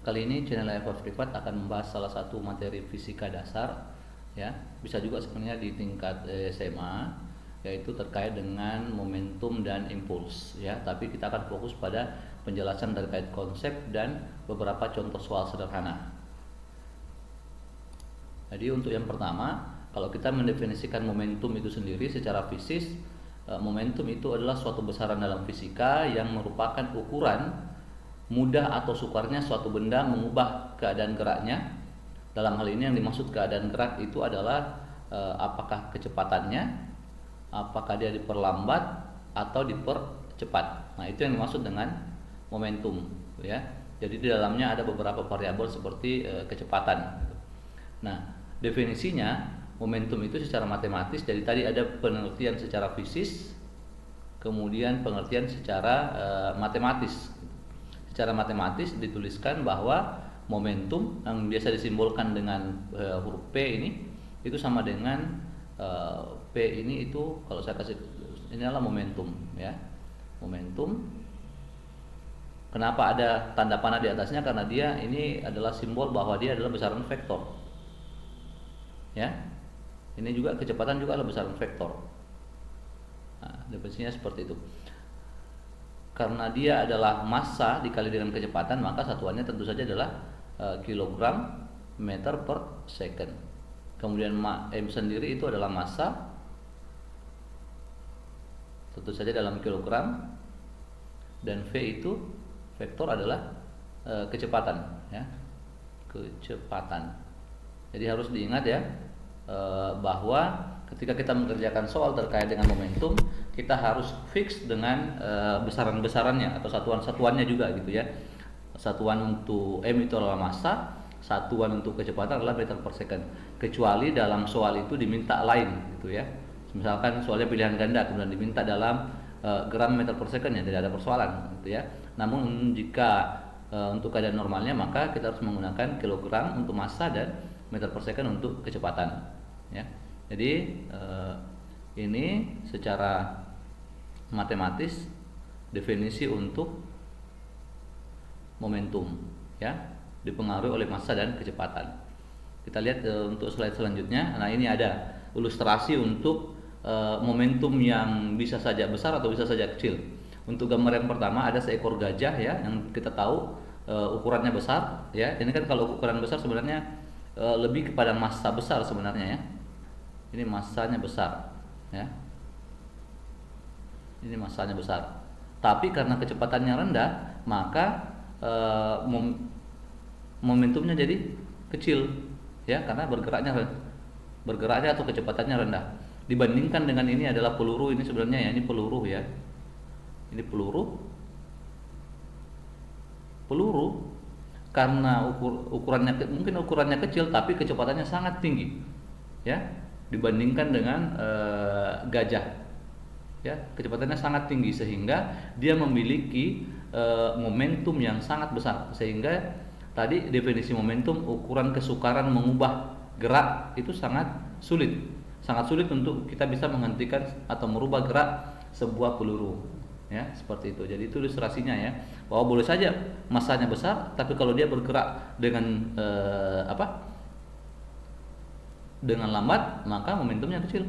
Kali ini channel Eva Privat akan membahas salah satu materi fisika dasar, ya, bisa juga sebenarnya di tingkat SMA, yaitu terkait dengan momentum dan impuls, ya. Tapi kita akan fokus pada penjelasan terkait konsep dan beberapa contoh soal sederhana. Jadi untuk yang pertama, kalau kita mendefinisikan momentum itu sendiri secara fisis, momentum itu adalah suatu besaran dalam fisika yang merupakan ukuran mudah atau sukarnya suatu benda mengubah keadaan geraknya. Dalam hal ini yang dimaksud keadaan gerak itu adalah apakah kecepatannya, apakah dia diperlambat atau dipercepat. Nah, itu yang dimaksud dengan momentum, ya. Jadi di dalamnya ada beberapa variabel seperti kecepatan. Nah, definisinya momentum itu secara matematis. Jadi tadi ada pengertian secara fisis, kemudian pengertian secara matematis. Secara matematis dituliskan bahwa momentum yang biasa disimbolkan dengan huruf P ini itu sama dengan P ini itu kalau saya kasih ini adalah momentum, ya. Momentum. Kenapa ada tanda panah di atasnya? Karena dia ini adalah simbol bahwa dia adalah besaran vektor. Ya. Ini juga kecepatan juga adalah besaran vektor. Nah, definisinya seperti itu. Karena dia adalah massa dikali dengan kecepatan, maka satuannya tentu saja adalah kilogram meter per second. Kemudian m sendiri itu adalah massa, tentu saja dalam kilogram, dan v itu vektor adalah kecepatan, ya, kecepatan. Jadi harus diingat, ya, bahwa ketika kita mengerjakan soal terkait dengan momentum, kita harus fix dengan besaran-besarannya atau satuan-satuannya juga, gitu ya. Satuan untuk m itu adalah massa, satuan untuk kecepatan adalah meter per second. Kecuali dalam soal itu diminta lain, gitu ya. Misalkan soalnya pilihan ganda kemudian diminta dalam gram meter per second, ya tidak ada persoalan, gitu ya. Namun jika untuk keadaan normalnya maka kita harus menggunakan kilogram untuk massa dan meter per second untuk kecepatan, ya. Jadi ini secara matematis definisi untuk momentum, ya, dipengaruhi oleh massa dan kecepatan. Kita lihat untuk slide selanjutnya. Nah, ini ada ilustrasi untuk momentum yang bisa saja besar atau bisa saja kecil. Untuk gambar yang pertama ada seekor gajah, ya, yang kita tahu ukurannya besar, ya. Ini kan kalau ukuran besar sebenarnya lebih kepada massa besar sebenarnya, ya. Ini massanya besar, ya. Ini massanya besar. Tapi karena kecepatannya rendah, maka momentumnya jadi kecil, ya, karena bergeraknya atau kecepatannya rendah. Dibandingkan dengan ini adalah peluru, ini sebenarnya, ya, ini peluru, ya. Ini peluru karena mungkin ukurannya kecil tapi kecepatannya sangat tinggi, ya, dibandingkan dengan gajah, ya, kecepatannya sangat tinggi sehingga dia memiliki momentum yang sangat besar. Sehingga tadi definisi momentum, ukuran kesukaran mengubah gerak itu sangat sulit untuk kita bisa menghentikan atau merubah gerak sebuah peluru, ya, seperti itu. Jadi itu ilustrasinya, ya, bahwa boleh saja massanya besar tapi kalau dia bergerak dengan dengan lambat maka momentumnya kecil.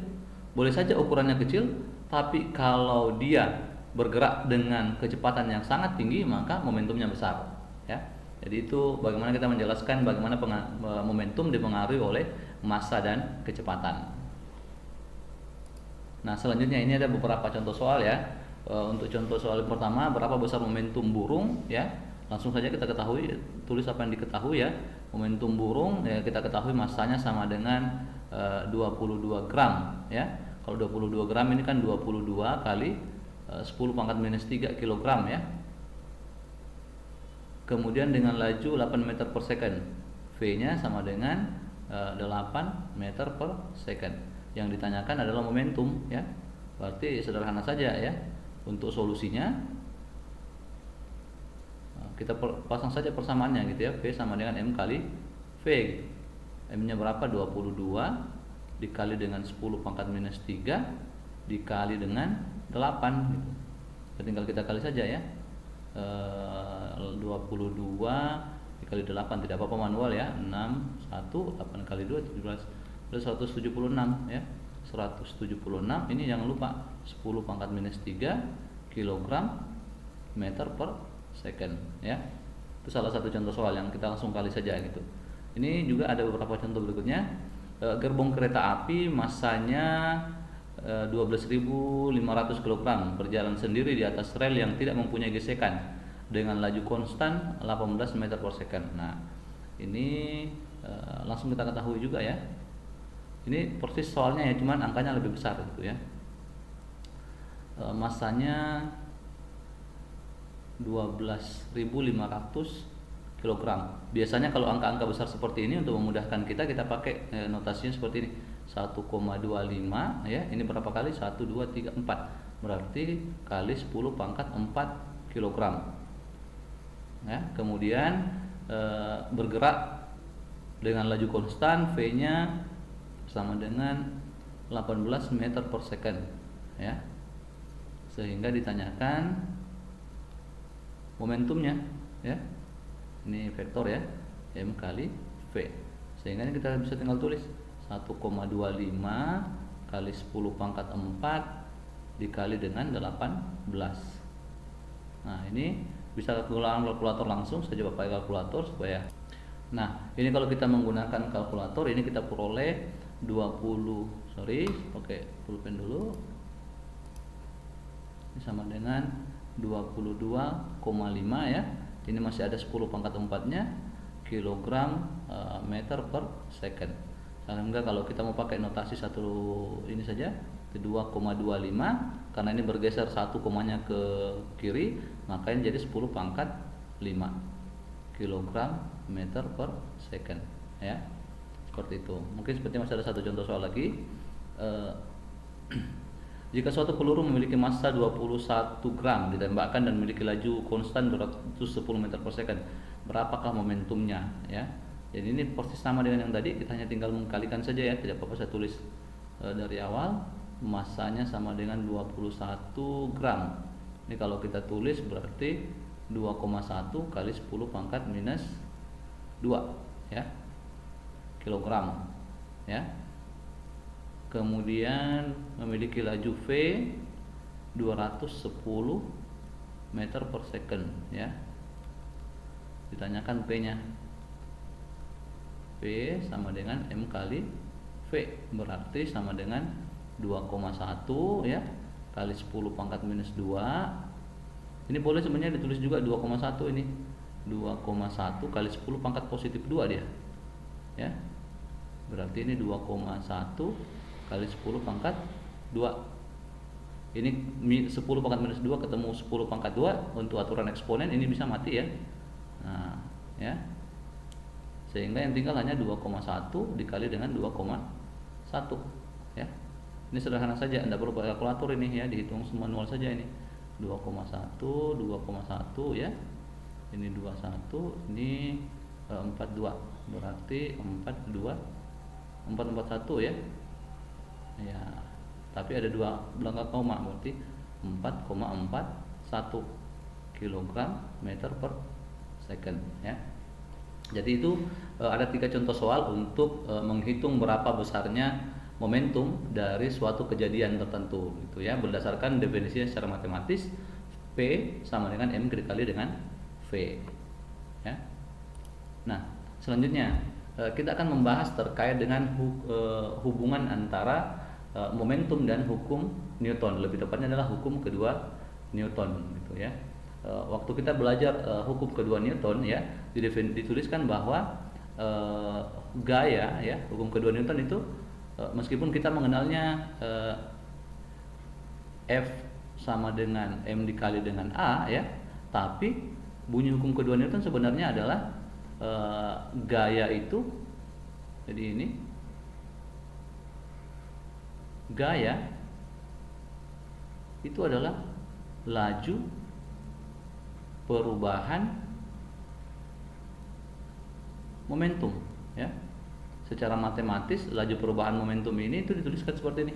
Boleh saja ukurannya kecil tapi kalau dia bergerak dengan kecepatan yang sangat tinggi maka momentumnya besar, ya. Jadi itu bagaimana kita menjelaskan bagaimana momentum dipengaruhi oleh massa dan kecepatan. Nah, selanjutnya ini ada beberapa contoh soal, ya. Untuk contoh soal yang pertama, berapa besar momentum burung, ya. Langsung saja kita ketahui, tulis apa yang diketahui, ya. Momentum burung, ya, kita ketahui massanya sama dengan 22 gram, ya. Kalau 22 gram ini kan 22 kali 10 pangkat minus 3 kilogram, ya. Kemudian dengan laju 8 meter per second, V-nya sama dengan 8 meter per second. Yang ditanyakan adalah momentum, ya. Berarti sederhana saja, ya. Untuk solusinya kita pasang saja persamaannya, gitu ya. V sama dengan M kali V, gitu. M-nya berapa? 22 dikali dengan 10 pangkat minus 3 dikali dengan 8, gitu. Tinggal kita kali saja, ya. 22 dikali 8, tidak apa-apa manual ya. 6 1 8 kali 2 17 plus 176 ya. 176 ini jangan lupa 10 pangkat minus 3 kilogram meter per second ya. Itu salah satu contoh soal yang kita langsung kali saja gitu. Ini juga ada beberapa contoh berikutnya. Gerbong kereta api masanya 12.500 kg berjalan sendiri di atas rel yang tidak mempunyai gesekan dengan laju konstan 18 meter per second. Nah, ini langsung kita ketahui juga ya. Ini persis soalnya ya, cuman angkanya lebih besar gitu ya. Masanya 12.500 kg. Biasanya kalau angka-angka besar seperti ini untuk memudahkan kita pakai notasinya seperti ini. 1,25 ya. Ini berapa kali? 1 2 3 4. Berarti kali 10 pangkat 4 kg. Ya, kemudian bergerak dengan laju konstan, V-nya sama dengan 18 meter per second ya. Sehingga ditanyakan momentumnya ya. Ini vektor ya, M kali V. Sehingga ini kita bisa tinggal tulis 1,25 kali 10 pangkat 4 dikali dengan 18. Nah, ini bisa kalkulator langsung, saya coba pakai kalkulator supaya. Nah, ini kalau kita menggunakan kalkulator ini kita peroleh oke, pulpen dulu. Ini sama dengan 22,5 ya. Ini masih ada 10 pangkat 4-nya kilogram meter per second. Sehingga kalau kita mau pakai notasi satu ini saja 2,25 karena ini bergeser satu komanya ke kiri, maka ini jadi 10 pangkat 5 kilogram meter per second ya. Seperti itu. Mungkin seperti masih ada satu contoh soal lagi. Jika suatu peluru memiliki massa 21 gram ditembakkan dan memiliki laju konstan 210 meter per second, berapakah momentumnya ya? Jadi ini persis sama dengan yang tadi, kita hanya tinggal mengkalikan saja ya, tidak apa-apa saya tulis dari awal. Massanya sama dengan 21 gram. Ini kalau kita tulis berarti 2,1 kali 10 pangkat minus 2 ya, kilogram ya. Kemudian memiliki laju V 210 meter per second ya. Ditanyakan P-nya. P sama dengan M kali V, berarti sama dengan 2,1 ya kali 10 pangkat minus 2. Ini boleh sebenarnya ditulis juga 2,1 ini. 2,1 kali 10 pangkat positif 2 dia. Ya. Berarti ini 2,1 kali 10 pangkat 2. Ini 10 pangkat minus 2 ketemu 10 pangkat 2 untuk aturan eksponen ini bisa mati ya. Nah, ya. Sehingga yang tinggal hanya 2,1 dikali dengan 2,1 ya. Ini sederhana saja, Anda perlu pakai kalkulator ini ya, dihitung manual saja ini. 2,1 ya. Ini 21, ini 42. Berarti 441 ya. Ya, tapi ada 2 belangka koma, berarti 4,41 kilogram meter per second ya. Jadi itu ada 3 contoh soal untuk menghitung berapa besarnya momentum dari suatu kejadian tertentu gitu ya, berdasarkan definisinya secara matematis. P sama dengan M dikali dengan V ya. Nah, selanjutnya kita akan membahas terkait dengan hubungan antara momentum dan hukum Newton. Lebih tepatnya adalah hukum kedua Newton gitu ya. Waktu kita belajar hukum kedua Newton ya, dituliskan bahwa gaya ya, hukum kedua Newton itu meskipun kita mengenalnya F sama dengan M dikali dengan A ya, tapi bunyi hukum kedua Newton sebenarnya adalah gaya itu, jadi ini gaya itu adalah laju perubahan momentum ya. Secara matematis laju perubahan momentum ini itu dituliskan seperti ini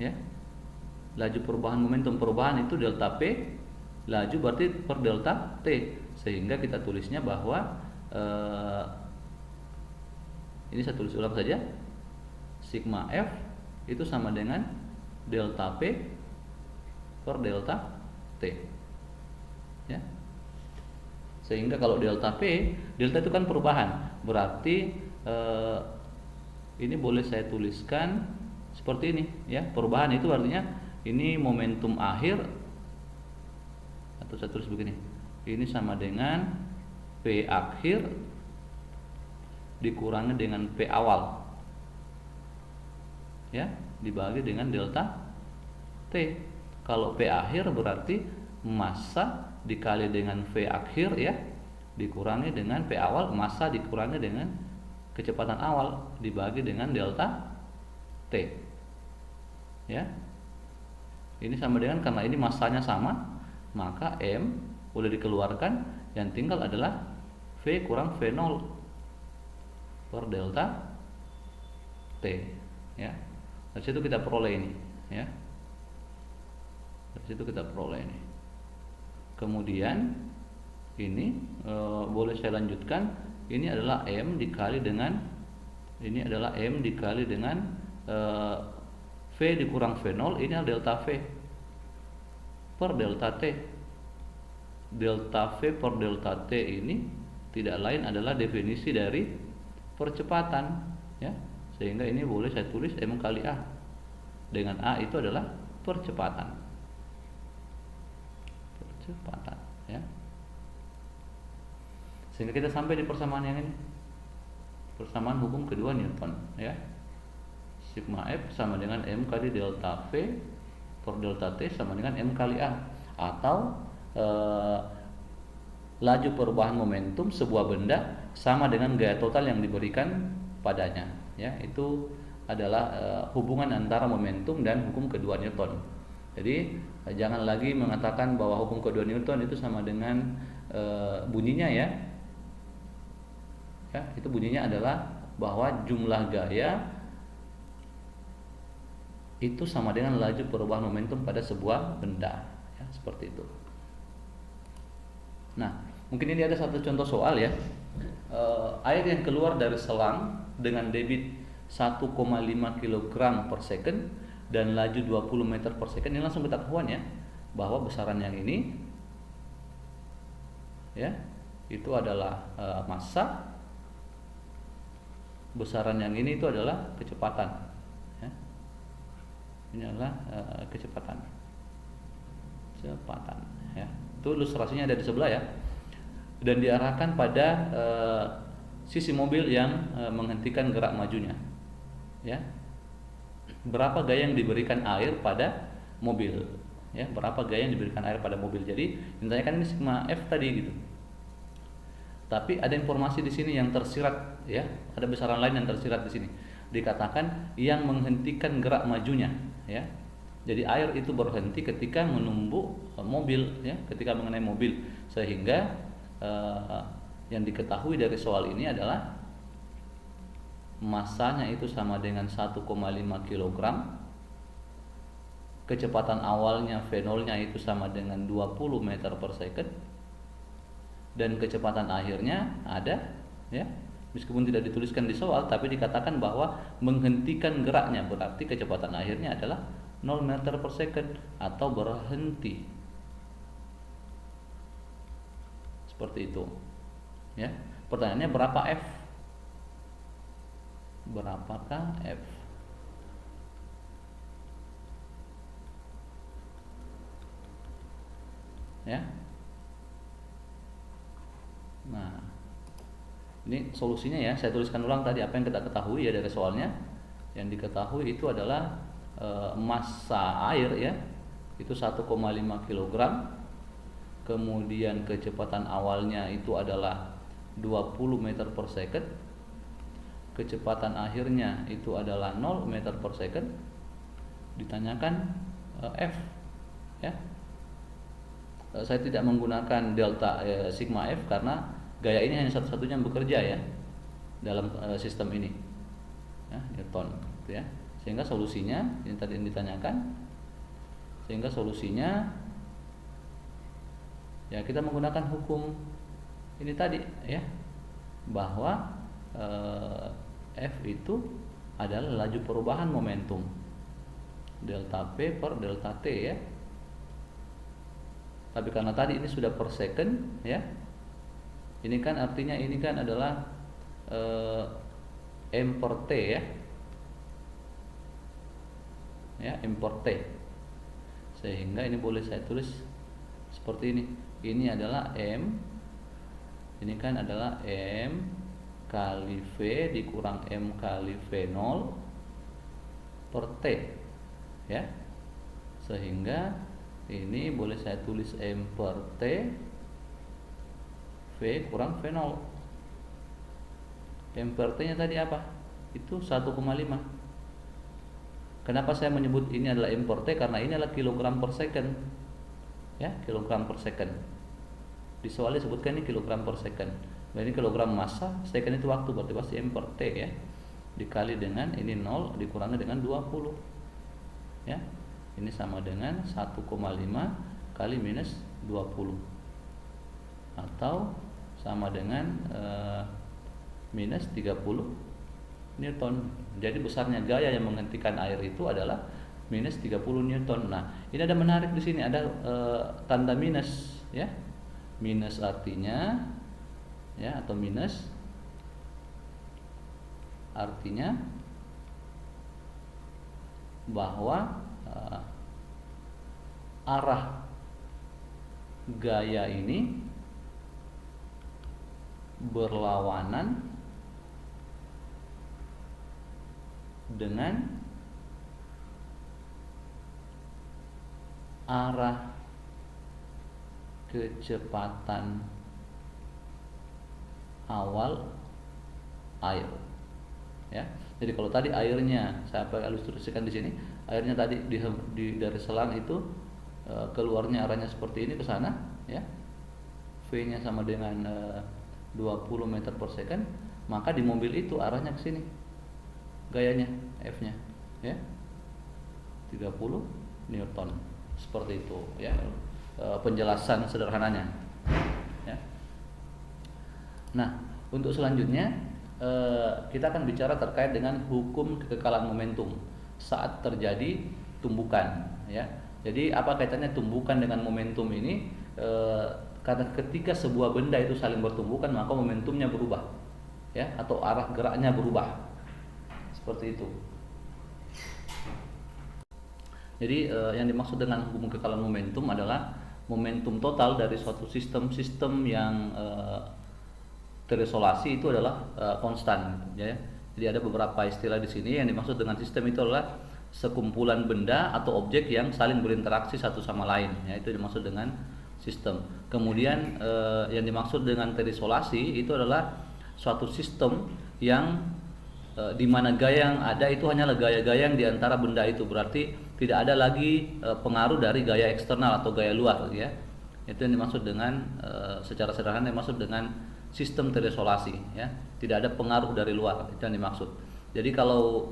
ya. Laju perubahan momentum, perubahan itu delta P, laju berarti per delta T. Sehingga kita tulisnya bahwa ini saya tulis ulang saja, sigma F itu sama dengan delta P per delta T, ya. Sehingga kalau delta itu kan perubahan, berarti ini boleh saya tuliskan seperti ini, ya. Perubahan itu artinya ini momentum akhir, atau saya tulis begini, ini sama dengan P akhir dikurangi dengan P awal, ya, dibagi dengan delta T. Kalau P akhir berarti massa dikali dengan V akhir, ya, dikurangi dengan P awal, massa dikurangi dengan kecepatan awal dibagi dengan delta T, ya. Ini sama dengan, karena ini massanya sama, maka M udah dikeluarkan, yang tinggal adalah V kurang V0 per delta T, ya. Dari situ kita peroleh ini, ya. Dari situ kita peroleh ini. Kemudian ini boleh saya lanjutkan. Ini adalah M dikali dengan V dikurang V0. Ini adalah delta V per delta T. Delta V per delta T ini tidak lain adalah definisi dari percepatan, ya. Sehingga ini boleh saya tulis M kali A, dengan A itu adalah percepatan, ya. Sehingga kita sampai di persamaan yang ini, persamaan hukum kedua Newton, ya. Sigma F sama dengan M kali delta V per delta T sama dengan M kali A, atau laju perubahan momentum sebuah benda sama dengan gaya total yang diberikan padanya, ya. Itu adalah hubungan antara momentum dan hukum kedua Newton. Jadi jangan lagi mengatakan bahwa hukum kedua Newton itu sama dengan bunyinya, ya. Ya, itu bunyinya adalah bahwa jumlah gaya itu sama dengan laju perubahan momentum pada sebuah benda, ya, seperti itu. Nah, mungkin ini ada satu contoh soal, ya. Air yang keluar dari selang dengan debit 1,5 kg per second dan laju 20 meter per second. Ini langsung kita ketahuan, ya, bahwa besaran yang ini, ya, itu adalah massa. Besaran yang ini itu adalah kecepatan, ya. Ini adalah kecepatan, ya. Itu ilustrasinya ada di sebelah, ya, dan diarahkan pada sisi mobil yang menghentikan gerak majunya, ya. Berapa gaya yang diberikan air pada mobil, ya, berapa gaya yang diberikan air pada mobil. Jadi ditanyakan ini sigma F tadi, gitu. Tapi ada informasi di sini yang tersirat, ya, ada besaran lain yang tersirat di sini. Dikatakan yang menghentikan gerak majunya, ya. Jadi air itu berhenti ketika menumbuk mobil, ya, ketika mengenai mobil. Sehingga yang diketahui dari soal ini adalah massanya itu sama dengan 1,5 kg. Kecepatan awalnya V0-nya itu sama dengan 20 meter per second. Dan kecepatan akhirnya ada, ya, meskipun tidak dituliskan di soal, tapi dikatakan bahwa menghentikan geraknya, berarti kecepatan akhirnya adalah 0 meter per second atau berhenti, seperti itu, ya. Pertanyaannya berapa F? Berapakah F? Ya. Nah, ini solusinya, ya. Saya tuliskan ulang tadi apa yang kita ketahui, ya, dari soalnya. Yang diketahui itu adalah massa air, ya, itu 1,5 kg. Kemudian kecepatan awalnya itu adalah 20 meter per second. Kecepatan akhirnya itu adalah 0 meter per second. Ditanyakan F, ya. Saya tidak menggunakan delta sigma F karena gaya ini hanya satu-satunya yang bekerja, ya, dalam sistem ini, ya, Newton, gitu, ya. Sehingga solusinya ini tadi yang ditanyakan. Sehingga solusinya, ya, kita menggunakan hukum ini tadi ya, bahwa F itu adalah laju perubahan momentum delta P per delta T ya. Tapi karena tadi ini sudah per second ya, ini kan artinya ini kan adalah M per T ya, M per T, sehingga ini boleh saya tulis seperti ini. Ini adalah M, ini kan adalah M kali V dikurang M kali V0 per T ya, sehingga ini boleh saya tulis M per T V kurang V0. M per T nya tadi apa? Itu 1,5. Kenapa saya menyebut ini adalah M per T? Karena ini adalah kilogram per second ya, kilogram per second. Di soal disebutkan ini kilogram per second. Dan ini kilogram massa, second itu waktu, berarti pasti M per T ya, dikali dengan ini 0 dikurangi dengan 20 ya, ini sama dengan 1,5 kali minus 20 atau sama dengan minus 30 Newton. Jadi besarnya gaya yang menghentikan air itu adalah minus 30 Newton. Nah, ini ada menarik di sini, ada tanda minus ya. Minus artinya ya, atau minus artinya bahwa arah gaya ini berlawanan dengan arah kecepatan awal air ya. Jadi kalau tadi airnya saya ilustrasikan di sini, airnya tadi dari selang itu keluarnya arahnya seperti ini ke sana ya, V-nya sama dengan 20 meter per second, maka di mobil itu arahnya ke sini, gayanya F-nya ya 30 Newton, seperti itu ya, penjelasan sederhananya ya. Nah, untuk selanjutnya kita akan bicara terkait dengan hukum kekekalan momentum saat terjadi tumbukan ya. Jadi apa kaitannya tumbukan dengan momentum ini? Karena ketika sebuah benda itu saling bertumbukan, maka momentumnya berubah ya, atau arah geraknya berubah, seperti itu. Jadi yang dimaksud dengan hukum kekekalan momentum adalah momentum total dari suatu sistem yang terisolasi itu adalah konstan ya. Jadi ada beberapa istilah di sini. Yang dimaksud dengan sistem itu adalah sekumpulan benda atau objek yang saling berinteraksi satu sama lain ya, itu dimaksud dengan sistem. Kemudian yang dimaksud dengan terisolasi itu adalah suatu sistem yang di mana gaya yang ada itu hanyalah gaya-gaya yang diantara benda itu, berarti tidak ada lagi pengaruh dari gaya eksternal atau gaya luar ya. Itu yang dimaksud dengan secara sederhana dimaksud dengan sistem terisolasi ya, tidak ada pengaruh dari luar, itu yang dimaksud. Jadi kalau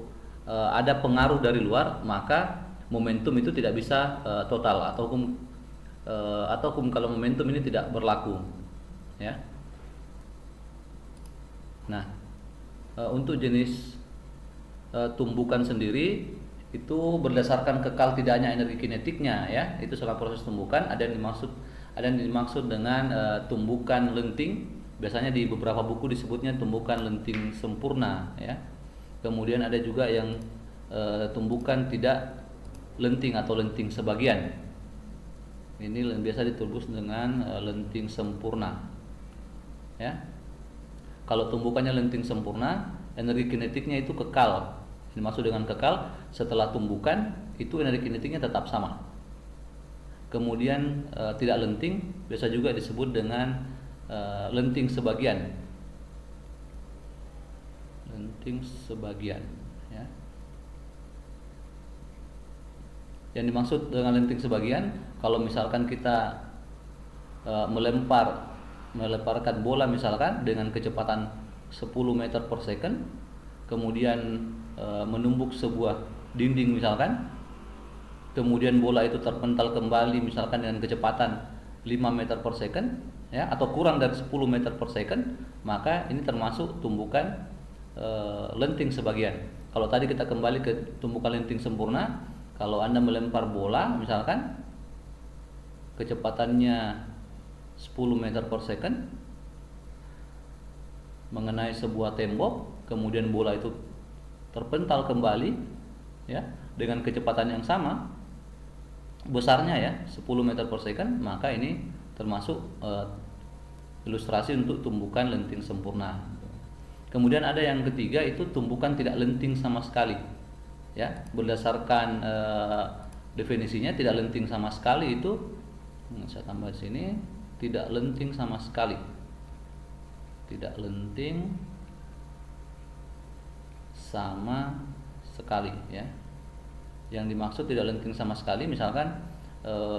ada pengaruh dari luar, maka momentum itu tidak bisa total, atau hukum kalau momentum ini tidak berlaku ya. Nah, untuk jenis tumbukan sendiri itu berdasarkan kekal tidaknya energi kinetiknya ya, itu soal proses tumbukan. Ada yang dimaksud dengan tumbukan lenting, biasanya di beberapa buku disebutnya tumbukan lenting sempurna ya. Kemudian ada juga yang tumbukan tidak lenting atau lenting sebagian. Ini biasa ditulis dengan lenting sempurna ya. Kalau tumbukannya lenting sempurna, energi kinetiknya itu kekal. Ini maksud dengan kekal, setelah tumbukan itu energi kinetiknya tetap sama. Kemudian tidak lenting biasa juga disebut dengan lenting sebagian. Lenting sebagian ya. Yang dimaksud dengan lenting sebagian, kalau misalkan kita melemparkan bola misalkan dengan kecepatan 10 meter per second, kemudian menumbuk sebuah dinding misalkan, kemudian bola itu terpental kembali misalkan dengan kecepatan 5 meter per second, ya, atau kurang dari 10 meter per second, maka ini termasuk tumbukan lenting sebagian. Kalau tadi kita kembali ke tumbukan lenting sempurna, kalau Anda melempar bola misalkan kecepatannya 10 meter per second mengenai sebuah tembok, kemudian bola itu terpental kembali ya dengan kecepatan yang sama besarnya ya 10 meter per second, maka ini termasuk ilustrasi untuk tumbukan lenting sempurna. Kemudian ada yang ketiga, itu tumbukan tidak lenting sama sekali ya, berdasarkan definisinya tidak lenting sama sekali itu saya tambah sini, tidak lenting sama sekali, tidak lenting sama sekali ya. Yang dimaksud tidak lenting sama sekali, misalkan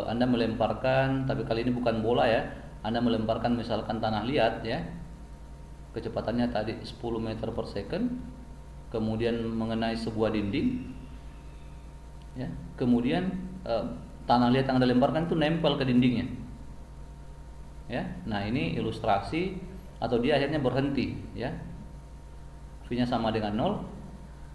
Anda melemparkan, tapi kali ini bukan bola ya, Anda melemparkan misalkan tanah liat ya, kecepatannya tadi 10 meter per second, kemudian mengenai sebuah dinding ya, kemudian tanah liat yang Anda lemparkan itu nempel ke dindingnya ya. Nah ini ilustrasi, atau dia akhirnya berhenti ya, V-nya sama dengan 0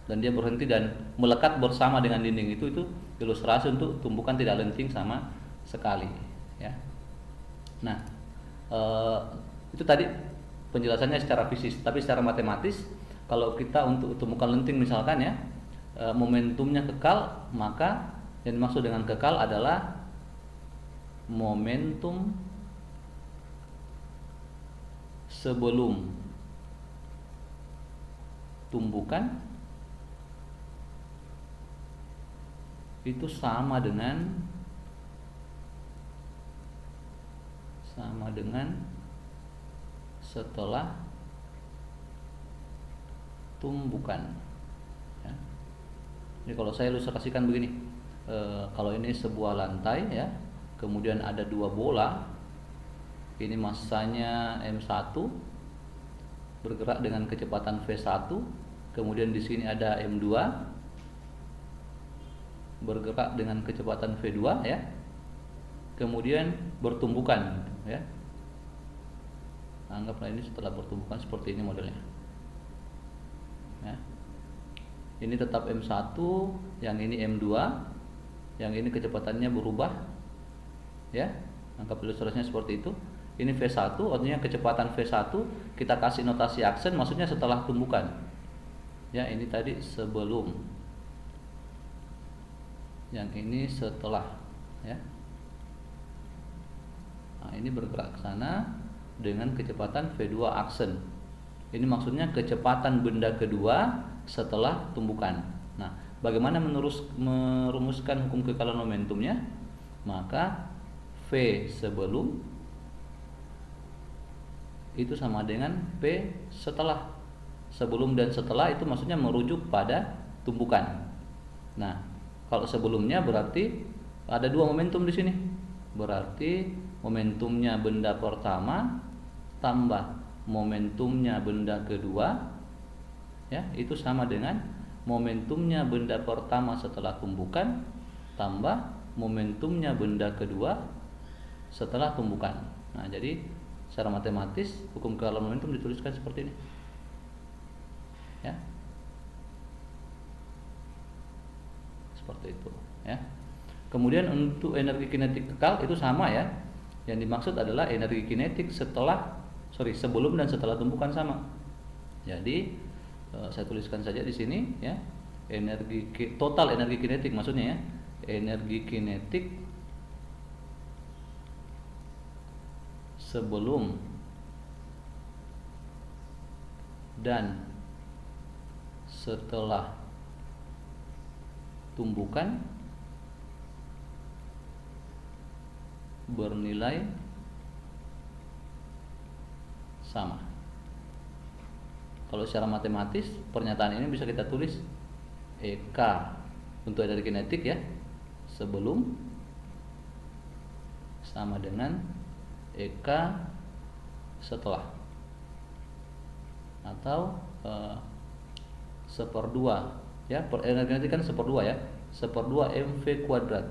dan dia berhenti dan melekat bersama dengan dinding, itu ilustrasi untuk tumbukan tidak lenting sama sekali ya. Nah itu tadi penjelasannya secara fisik, tapi secara matematis kalau kita untuk tumbukan lenting misalkan ya, momentumnya kekal, maka yang dimaksud dengan kekal adalah momentum sebelum tumbukan itu sama dengan setelah tumbukan ya. Jadi kalau saya ilustrasikan begini, kalau ini sebuah lantai ya, kemudian ada dua bola, ini massanya M1 bergerak dengan kecepatan V1, kemudian di sini ada M2 bergerak dengan kecepatan V2 ya, kemudian bertumbukan ya. Anggaplah ini setelah bertumbukan seperti ini modelnya ya. Ini tetap M1, yang ini M2, yang ini kecepatannya berubah ya. Anggap ilustrasinya seperti itu. Ini V1, artinya kecepatan V1 kita kasih notasi aksen, maksudnya setelah tumbukan ya. Ini tadi sebelum, yang ini setelah ya. Nah, ini bergerak ke sana dengan kecepatan V2 aksen. Ini maksudnya kecepatan benda kedua setelah tumbukan. Nah, bagaimana merumuskan hukum kekalan momentumnya? Maka V sebelum itu sama dengan P setelah. Sebelum dan setelah itu maksudnya merujuk pada tumbukan. Nah, kalau sebelumnya berarti ada dua momentum di sini. Berarti momentumnya benda pertama tambah momentumnya benda kedua ya, itu sama dengan momentumnya benda pertama setelah tumbukan tambah momentumnya benda kedua setelah tumbukan. Nah, jadi secara matematis hukum kekalan momentum dituliskan seperti ini ya. Seperti itu ya. Kemudian untuk energi kinetik kekal itu sama ya. Yang dimaksud adalah energi kinetik sebelum dan setelah tumbukan sama. Jadi saya tuliskan saja di sini ya. Total energi kinetik maksudnya ya. Energi kinetik sebelum dan setelah tumbukan bernilai sama. Kalau secara matematis pernyataan ini bisa kita tulis EK untuk energi kinetik ya, sebelum sama dengan EK setelah, atau 1/2 ya, energi kinetik kan 1/2 ya, 1/2 mv kuadrat.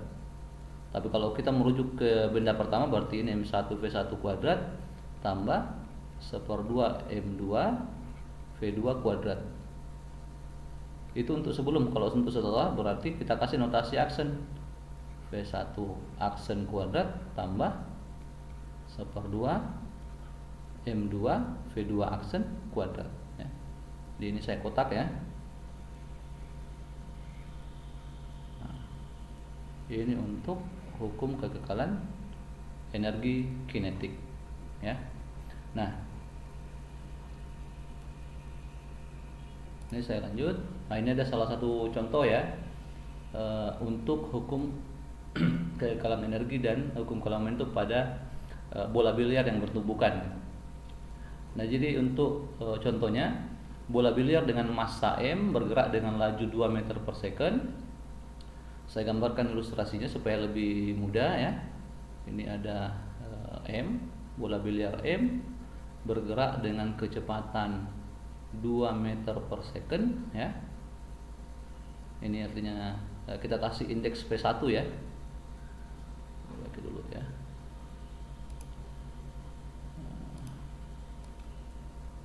Tapi kalau kita merujuk ke benda pertama berarti ini M1 V1 kuadrat, tambah 1/2 M2 V2 kuadrat. Itu untuk sebelum. Kalau untuk setelah berarti kita kasih notasi aksen, V1 aksen kuadrat tambah 1/2 M2 V2 aksen kuadrat ya. Di ini saya kotak ya. Nah, ini untuk hukum kekekalan energi kinetik ya. Nah, ini saya lanjut. Nah, ini ada salah satu contoh ya untuk hukum kekekalan energi dan hukum kekekalan itu pada bola biliar yang bertumbukan. Nah, jadi untuk contohnya bola biliar dengan massa M bergerak dengan laju 2 meter per second. Saya gambarkan ilustrasinya supaya lebih mudah ya. Ini ada M, bola biliar M bergerak dengan kecepatan 2 meter per second ya. Ini artinya kita kasih indeks P1 ya. Lagi dulu ya.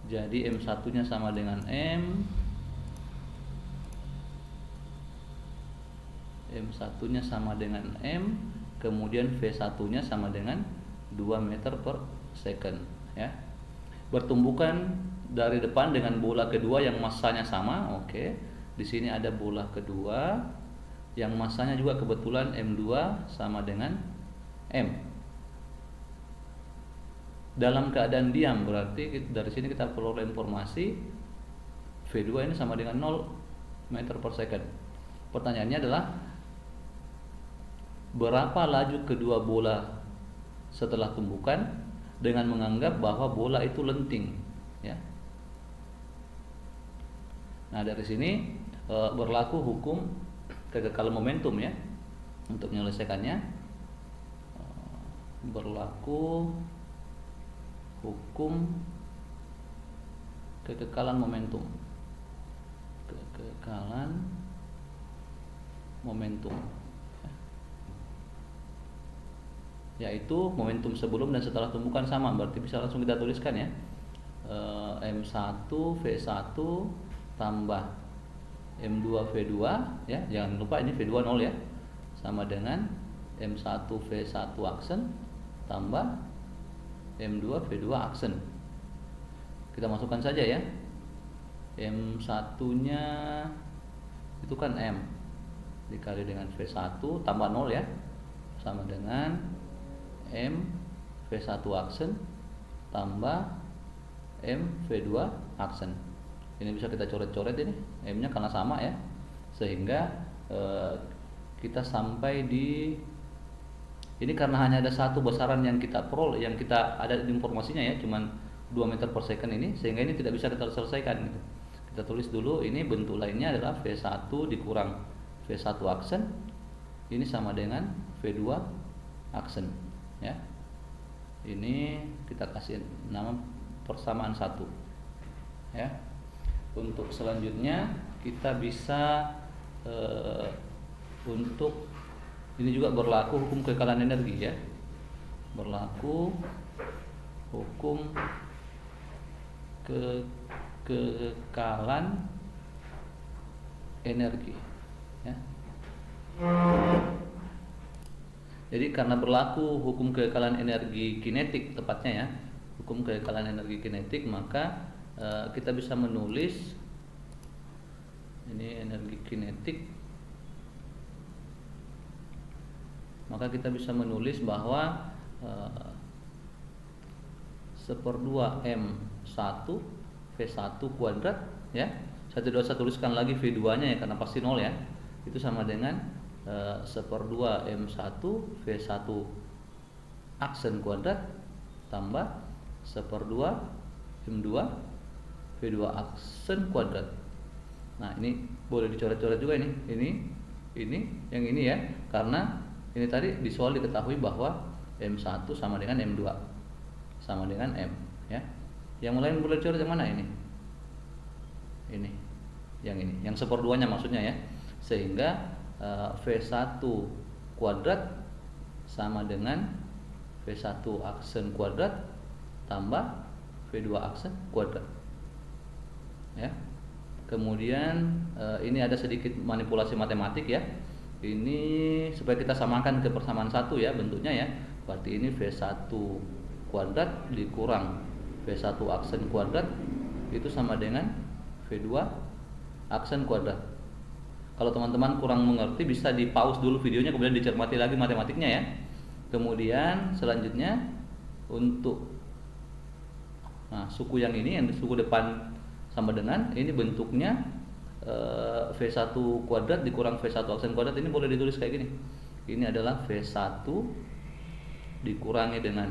Jadi M1-nya sama dengan M1-nya sama dengan M, kemudian V1-nya sama dengan 2 meter per second ya. Bertumbukan dari depan dengan bola kedua yang massanya sama. Oke. Di sini ada bola kedua yang massanya juga kebetulan M2 sama dengan M. Dalam keadaan diam berarti dari sini kita peroleh informasi V2 ini sama dengan 0 meter per second. Pertanyaannya adalah berapa laju kedua bola setelah tumbukan dengan menganggap bahwa bola itu lenting ya. Nah, dari sini berlaku hukum kekekalan momentum ya. Untuk menyelesaikannya berlaku hukum kekekalan momentum. Kekekalan momentum. Yaitu momentum sebelum dan setelah tumbukan sama, berarti bisa langsung kita tuliskan ya. M1 V1 tambah M2 V2 ya, jangan lupa ini V2 0 ya, sama dengan M1 V1 aksen tambah M2 V2 aksen. Kita masukkan saja ya. M1-nya itu kan M dikali dengan V1 tambah 0 ya, sama dengan M V1 aksen tambah M V2 aksen. Ini bisa kita coret-coret ini M-nya karena sama ya, sehingga kita sampai di ini karena hanya ada satu besaran yang kita peroleh, yang kita ada di informasinya ya, cuman 2 meter per second ini, sehingga ini tidak bisa kita selesaikan gitu. Kita tulis dulu ini bentuk lainnya adalah V1 dikurang V1 aksen ini sama dengan V2 aksen ya. Ini kita kasih nama persamaan 1 ya. Untuk selanjutnya kita bisa untuk ini juga berlaku hukum kekekalan energi ya. Berlaku hukum kekekalan energi ya. Jadi karena berlaku hukum kekekalan energi kinetik tepatnya ya, hukum kekekalan energi kinetik, maka kita bisa menulis ini energi kinetik, maka kita bisa menulis bahwa 1/2 M1 V1 kuadrat ya. Saya tidak usah tuliskan lagi V2-nya ya karena pasti 0 ya. Itu sama dengan 1/2 M1 V1 aksen kuadrat tambah 1/2 M2 V2 aksen kuadrat. Nah, ini boleh dicoret-coret juga ini yang ini ya, karena ini tadi di soal diketahui bahwa M1 sama dengan M2 sama dengan M ya. Yang lain boleh coret yang mana ini? Ini. Yang 1/2-nya maksudnya ya. Sehingga V1 kuadrat sama dengan V1 aksen kuadrat tambah V2 aksen kuadrat. Ya. Kemudian ini ada sedikit manipulasi matematik ya. Ini supaya kita samakan ke persamaan 1 ya bentuknya ya. Berarti ini V1 kuadrat dikurang V1 aksen kuadrat itu sama dengan V2 aksen kuadrat. Kalau teman-teman kurang mengerti bisa di pause dulu videonya kemudian dicermati lagi matematiknya ya. Kemudian selanjutnya untuk suku yang ini, yang suku depan sama dengan ini bentuknya V1 kuadrat dikurang V1 aksen kuadrat, ini boleh ditulis kayak gini. Ini adalah V1 dikurangi dengan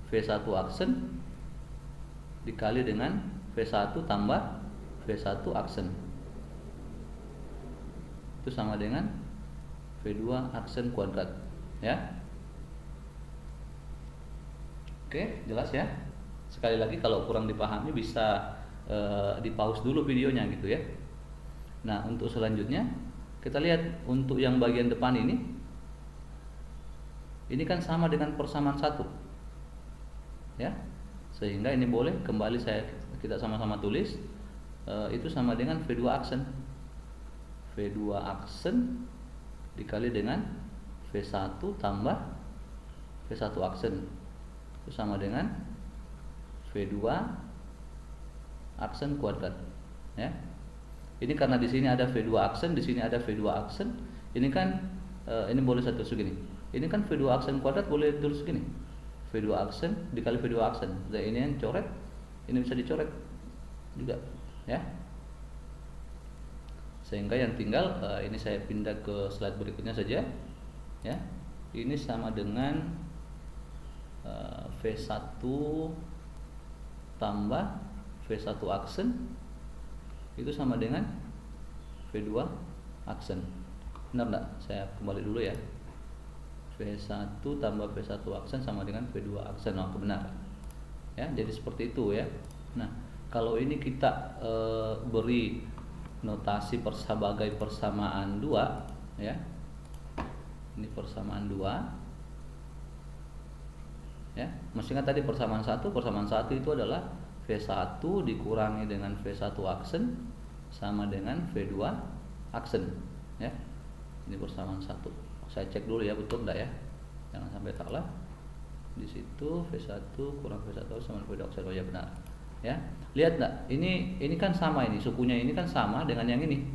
V1 aksen dikali dengan V1 tambah V1 aksen. Itu sama dengan V2 aksen kuadrat ya. Oke, jelas ya. Sekali lagi kalau kurang dipahami bisa di pause dulu videonya gitu ya. Nah, untuk selanjutnya kita lihat untuk yang bagian depan ini kan sama dengan persamaan 1 ya, sehingga ini boleh kembali kita sama-sama tulis itu sama dengan V2 aksen. V2 aksen dikali dengan V1 tambah V1 aksen itu sama dengan V2 aksen kuadrat ya. Ini karena di sini ada V2 aksen, di sini ada V2 aksen. Ini kan ini boleh satu segini. Ini kan V2 aksen kuadrat boleh tulis segini. V2 aksen dikali V2 aksen. Jadi ini yang coret, ini bisa dicoret juga ya. Sehingga yang tinggal ini saya pindah ke slide berikutnya saja ya. Ini sama dengan V1 tambah V1 aksen itu sama dengan V2 aksen. Benar enggak? Saya kembali dulu ya. V1 tambah V1 aksen sama dengan V2 aksen. Oh, benar. Ya, jadi seperti itu ya. Nah, kalau ini kita beri notasi sebagai persamaan 2 ya. Ini persamaan 2. Ya, mestinya tadi persamaan 1 itu adalah V1 dikurangi dengan V1 aksen sama dengan V2 aksen ya. Ini persamaan 1. Saya cek dulu ya betul enggak ya. Jangan sampai salah. Di situ V1 kurang V1 sama V2 aksen. Oh ya benar. Ya. Lihat enggak? Ini kan sama, ini sukunya ini kan sama dengan yang ini.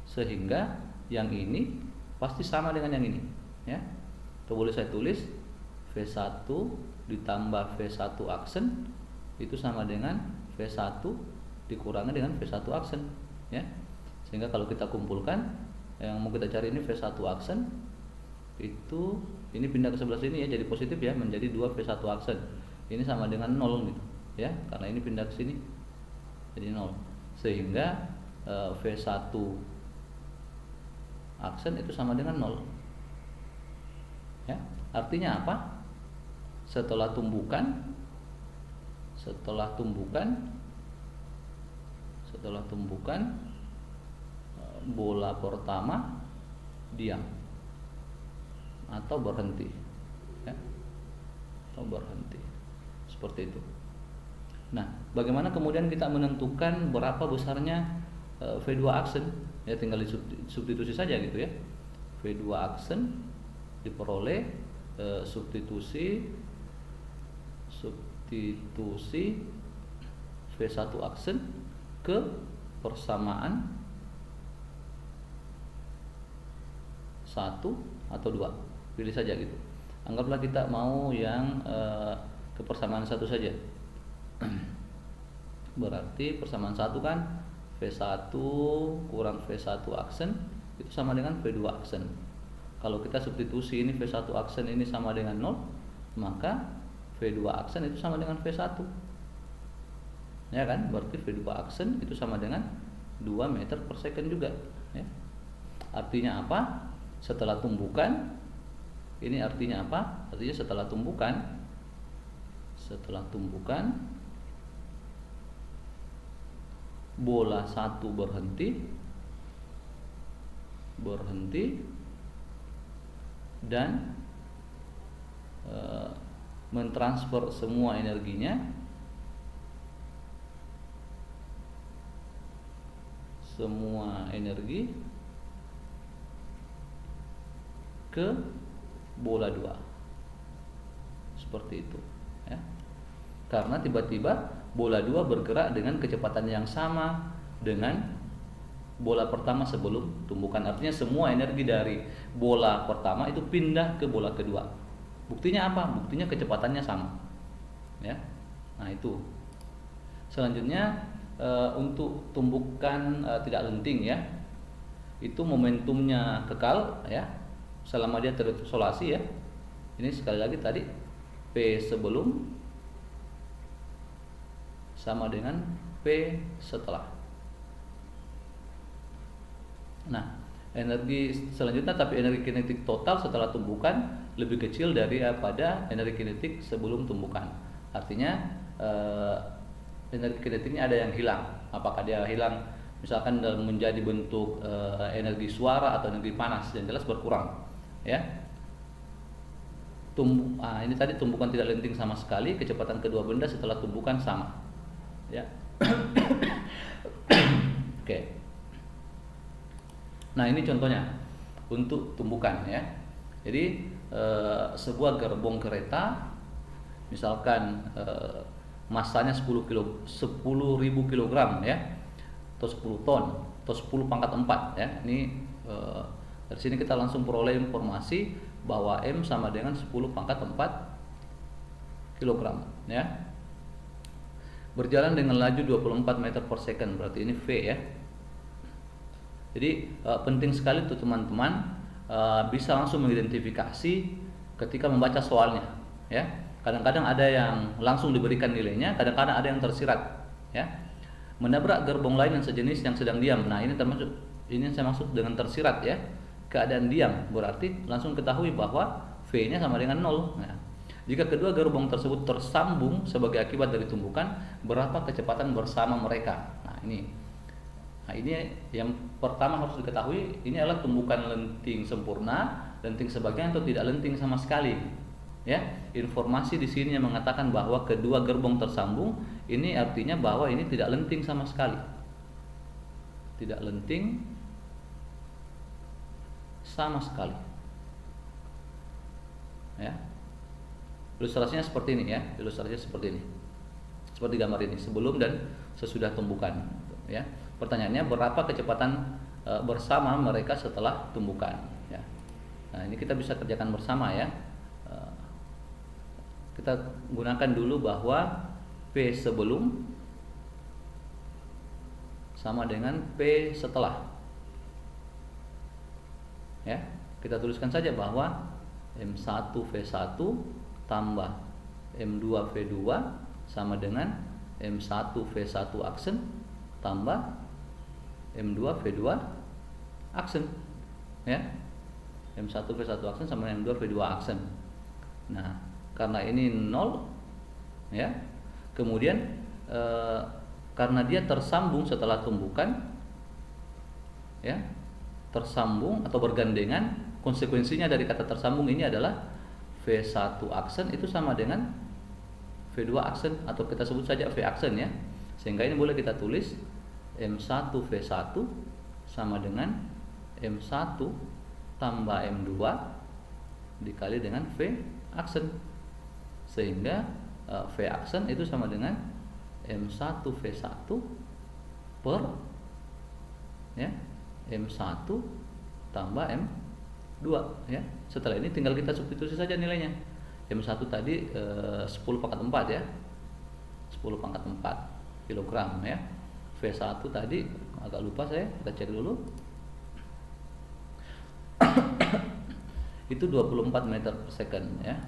Sehingga yang ini pasti sama dengan yang ini ya. Atau boleh saya tulis V1 ditambah V1 aksen itu sama dengan V1 dikurangi dengan V1 aksen ya. Sehingga kalau kita kumpulkan yang mau kita cari ini V1 aksen itu ini pindah ke sebelah sini ya, jadi positif ya, menjadi 2 V1 aksen. Ini sama dengan 0 gitu ya, karena ini pindah ke sini jadi 0. Sehingga V1 aksen itu sama dengan 0 ya. Artinya apa? Setelah tumbukan bola pertama diam atau berhenti ya, atau berhenti seperti itu. Nah, bagaimana kemudian kita menentukan berapa besarnya V2 aksen ya, tinggal substitusi saja gitu ya. V2 aksen diperoleh substitusi V1 aksen ke persamaan 1 atau 2, pilih saja gitu. Anggaplah kita mau yang ke persamaan 1 saja. Berarti persamaan 1 kan V1 kurang V1 aksen itu sama dengan V2 aksen. Kalau kita substitusi ini V1 aksen ini sama dengan 0, maka V2 aksen itu sama dengan V1 ya kan, berarti V2 aksen itu sama dengan 2 meter per second juga ya. Artinya apa? Setelah tumbukan ini artinya apa? Artinya setelah tumbukan bola 1 berhenti dan mentransfer semua energinya semua energi ke bola 2. Seperti itu ya. Karena tiba-tiba bola 2 bergerak dengan kecepatan yang sama dengan bola pertama sebelum tumbukan. Artinya semua energi dari bola pertama itu pindah ke bola kedua. Buktinya apa? Buktinya kecepatannya sama ya. Nah itu. Selanjutnya untuk tumbukan tidak lenting ya, itu momentumnya kekal ya selama dia terisolasi ya. Ini sekali lagi tadi P sebelum sama dengan P setelah. Nah, energi selanjutnya, tapi energi kinetik total setelah tumbukan lebih kecil daripada energi kinetik sebelum tumbukan. Artinya energi kinetiknya ada yang hilang. Apakah dia hilang misalkan dalam menjadi bentuk energi suara atau energi panas, yang jelas berkurang ya. Ini tadi tumbukan tidak lenting sama sekali, kecepatan kedua benda setelah tumbukan sama ya. Oke. Nah ini contohnya untuk tumbukan ya. Jadi sebuah gerbong kereta misalkan masanya 10.000 kg ya, atau 10 ton atau 10 pangkat 4 ya. Ini dari sini kita langsung peroleh informasi bahwa M sama dengan 10 pangkat 4 kg ya. Berjalan dengan laju 24 meter per second, berarti ini V ya. Jadi penting sekali tuh teman-teman bisa langsung mengidentifikasi ketika membaca soalnya ya. Kadang-kadang ada yang langsung diberikan nilainya, kadang-kadang ada yang tersirat ya. Menabrak gerbong lain yang sejenis yang sedang diam. Nah ini termasuk, ini saya maksud dengan tersirat ya. Keadaan diam berarti langsung ketahui bahwa V-nya sama dengan 0. Nah, jika kedua gerbong tersebut tersambung sebagai akibat dari tumbukan, berapa kecepatan bersama mereka? Nah ini yang pertama harus diketahui, ini adalah tumbukan lenting sempurna, lenting sebagian atau tidak lenting sama sekali. Ya, informasi di sini yang mengatakan bahwa kedua gerbong tersambung, ini artinya bahwa ini tidak lenting sama sekali. Tidak lenting sama sekali. Ya. Ilustrasinya seperti ini ya, ilustrasinya seperti ini. Seperti gambar ini, sebelum dan sesudah tumbukan ya. Pertanyaannya, berapa kecepatan bersama mereka setelah tumbukan ya. Nah, ini kita bisa kerjakan bersama ya. Kita gunakan dulu bahwa P sebelum sama dengan P setelah. Ya, kita tuliskan saja bahwa M1V1 tambah M2V2 sama dengan M1V1 aksen tambah M2V2 aksen ya. M1V1 aksen sama M2V2 aksen. Nah, karena ini 0 ya. Kemudian karena dia tersambung setelah tumbukan ya, tersambung atau bergandengan, konsekuensinya dari kata tersambung ini adalah V1 aksen itu sama dengan V2 aksen, atau kita sebut saja V aksen ya. Sehingga ini boleh kita tulis M1V1 sama dengan M1 tambah M2 dikali dengan V aksen. Sehingga V aksen itu sama dengan M1V1 per ya, M1 tambah M2 ya. Setelah ini tinggal kita substitusi saja nilainya. M1 tadi 10 pangkat 4 ya. 10 pangkat 4 kilogram ya. V1 tadi agak lupa saya, kita cek dulu. Itu 24 meter per second ya.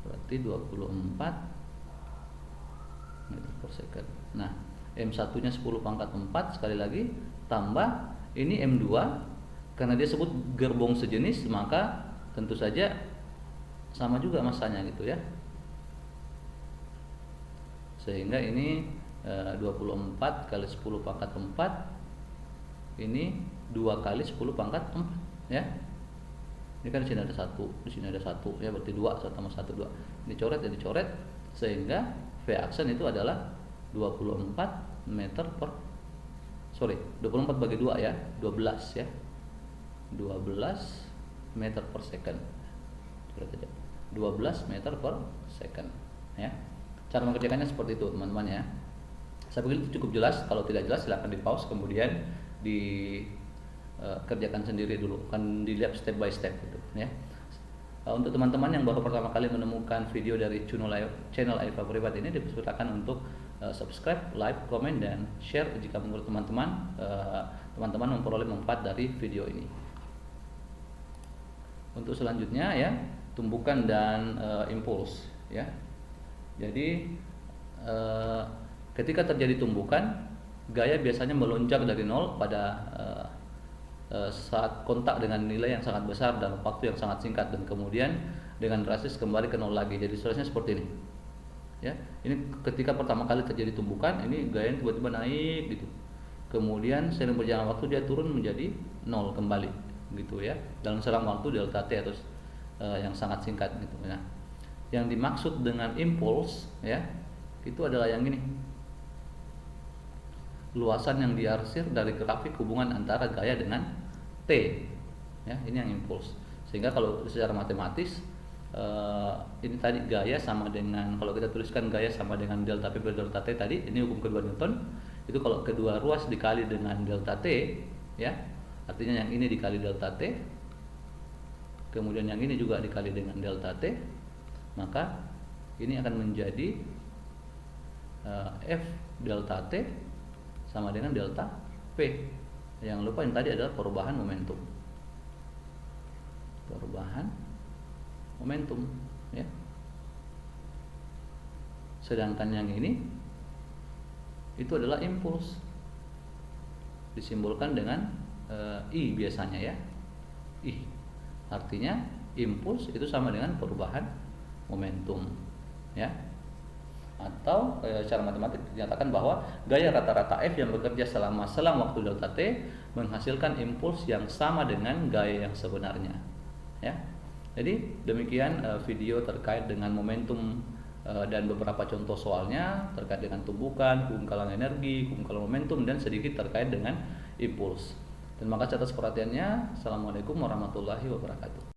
Berarti 24 meter per second. Nah, M1 nya 10 pangkat 4 sekali lagi tambah ini M2, karena dia sebut gerbong sejenis maka tentu saja sama juga masanya gitu ya. Sehingga ini 24 kali 10 pangkat 4 ini 2 kali 10 pangkat 4 ya. Ini kan di sini ada 1, di sini ada 1 ya, berarti 2 sama 1 2. Ini coret dan dicoret sehingga V aksen itu adalah 24 meter per sorry, 24 bagi 2 ya, 12 ya, 12 meter per second. 12 meter per second ya. Cara mengerjakannya seperti itu teman-teman ya. Saya pikir itu cukup jelas. Kalau tidak jelas silahkan di pause, kemudian dikerjakan sendiri dulu, kan dilihat step by step gitu ya. Untuk teman-teman yang baru pertama kali menemukan video dari channel Aifa Privat ini, dipersilakan untuk subscribe, like, komen, dan share jika menurut teman-teman memperoleh manfaat dari video ini. Untuk selanjutnya ya, tumbukan dan impuls ya. Jadi ketika terjadi tumbukan, gaya biasanya melonjak dari nol pada saat kontak dengan nilai yang sangat besar dalam waktu yang sangat singkat, dan kemudian dengan drastis kembali ke nol lagi. Jadi seterusnya seperti ini ya. Ini ketika pertama kali terjadi tumbukan, ini gaya tiba-tiba naik gitu, kemudian seiring berjalan waktu dia turun menjadi nol kembali gitu ya, dalam selang waktu delta t atau yang sangat singkat gitu ya. Yang dimaksud dengan impuls ya, itu adalah yang ini, luasan yang diarsir dari grafik hubungan antara gaya dengan T ya, ini yang impuls. Sehingga kalau secara matematis ini tadi gaya sama dengan, kalau kita tuliskan gaya sama dengan delta P per delta T tadi, ini hukum kedua Newton. Itu kalau kedua ruas dikali dengan delta T ya, artinya yang ini dikali delta T, kemudian yang ini juga dikali dengan delta T, maka ini akan menjadi F delta T sama dengan delta P. Yang lupa yang tadi adalah perubahan momentum. Perubahan momentum ya. Sedangkan yang ini itu adalah impuls. Disimbolkan dengan I biasanya ya. I. Artinya impuls itu sama dengan perubahan momentum ya. Atau secara matematik dinyatakan bahwa gaya rata-rata F yang bekerja selama selang waktu delta T menghasilkan impuls yang sama dengan gaya yang sebenarnya ya. Jadi demikian video terkait dengan momentum dan beberapa contoh soalnya terkait dengan tumbukan, kumkalan energi, kumkalan momentum, dan sedikit terkait dengan impuls. Terima kasih atas perhatiannya. Assalamualaikum warahmatullahi wabarakatuh.